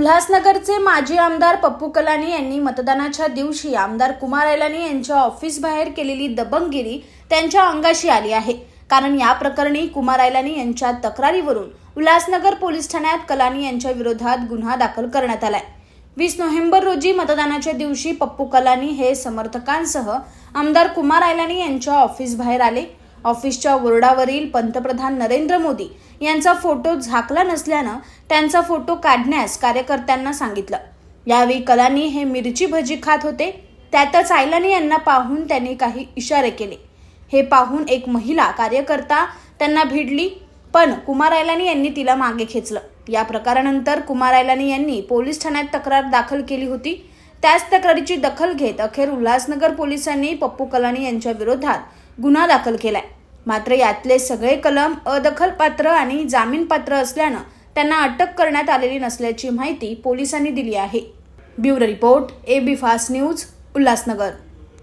उल्हासनगरचे माजी आमदार पप्पू कलानी यांनी मतदानाच्या दिवशी आमदार कुमार ऐलानी यांच्या ऑफिस बाहेर केलेली दबंगगिरी त्यांच्या अंगाशी आली आहे। कारण या प्रकरणी कुमार ऐलानी यांच्या तक्रारीवरून उल्हासनगर पोलीस ठाण्यात कलानी यांच्या विरोधात गुन्हा दाखल करण्यात आलाय। 20 नोव्हेंबर रोजी मतदानाच्या दिवशी पप्पू कलानी हे समर्थकांसह आमदार कुमार ऐलानी यांच्या ऑफिस बाहेर आले। ऑफिसच्या बोर्डावरील पंतप्रधान नरेंद्र मोदी यांचा फोटो झाकला नसल्यानं त्यांचा फोटो काढण्यास कार्यकर्त्यांना सांगितलं। यावेळी कलानी हे मिरची भजी खात होते। त्यातच ऐलानी यांना पाहून त्यांनी काही इशारे केले। हे पाहून एक महिला कार्यकर्ता त्यांना भिडली, पण कुमार ऐलानी यांनी तिला मागे खेचलं। या प्रकारानंतर कुमार ऐलानी यांनी पोलीस ठाण्यात तक्रार दाखल केली होती। त्याच तक्रारीची दखल घेत अखेर उल्हासनगर पोलिसांनी पप्पू कलानी यांच्या विरोधात गुन्हा दाखल केलाय। मात्र यातले सगळे कलम अदखलपात्र आणि जामीनपात्र असल्यानं त्यांना अटक करण्यात आलेली नसल्याची माहिती पोलिसांनी दिली आहे। Bureau report AB fast news, Ulhasnagar.